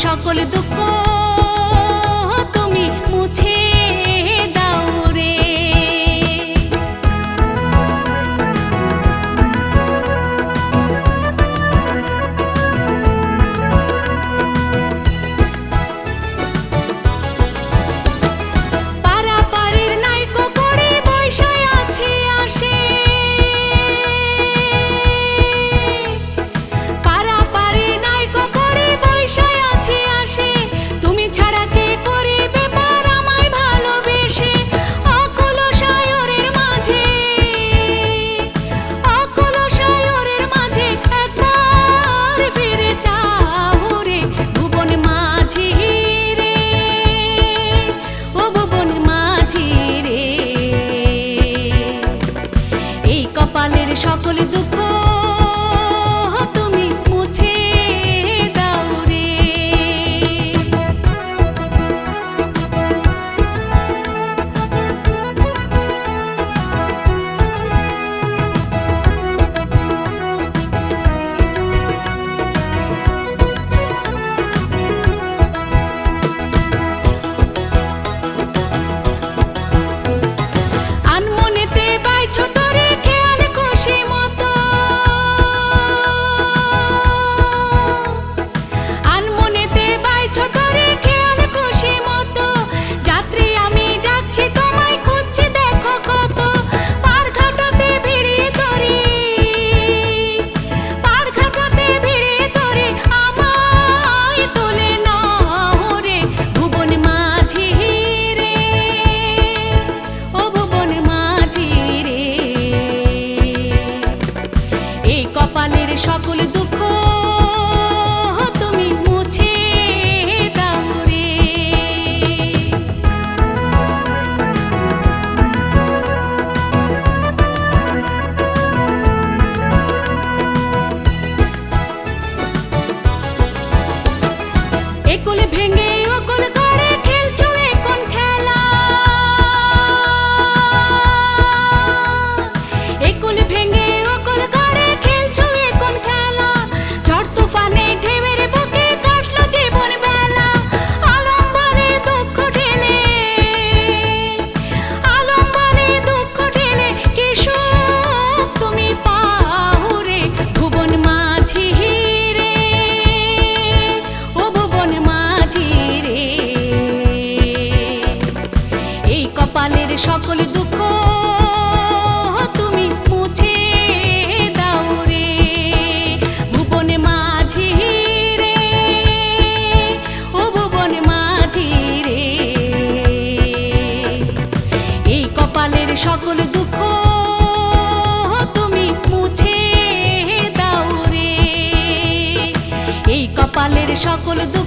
সকল দুঃখ তুমি মুছে দাও রে। পারাপারের নাইকো করে বৈশায় আছে আসে, পারাপারের নাইকো করে বৈশায় আছে আসে, তুমি ছাড়া কে করিবে পার আমায় ভালোবেসে। অকুল সায়রের মাঝে, অকুল সায়রের মাঝে একবার ফিরে যাও রে ভুবন মাঝি রে, ও ভুবন মাঝি রে। এই কপালের সকল দুঃখ তুমি মুছে দাও রে। আনমনেতে বাইছো তোরে খেয়াল খুশি মতো, আনমনেতে বাইছো তোরে খেয়াল খুশি মতো, যাত্রী আমি ডাকছি তোমায় খুঁজছি দেখো কত। পার ঘাটাতে ভিড়িয়ে তোরে, পার ঘাটাতে ভিড়িয়ে তোরে আমায় তুলে নাও রে ভুবন মাঝি রে, ও ভুবন মাঝি রে। এই কপালের সকল দুঃখ তুমি মুছে দাও রে। একুল ভেঙে অকুল গড়ে খেলছো এখন খেলা, একুল ভেঙে অকুল গড়ে খেলছো এখন খেলা। ঝড় তুফানে ঢেউয়ের বুকে কাটলো জীবন বেলা, আলম বলে দুঃখ ঢেলে, আলম বলে দুঃখ ঢেলে কি সুখ তুমি পাও রে ভুবন মাঝি রে, ও ভুবন মাঝি রে। এই কপালের সকল দুঃখ তুমি মুছে দাও রে ভুবন মাঝি রে, ও ভুবন মাঝি রে। এই কপালের সকল দুঃখ তুমি মুছে দাও রে, এই কপালের সকল দুঃখ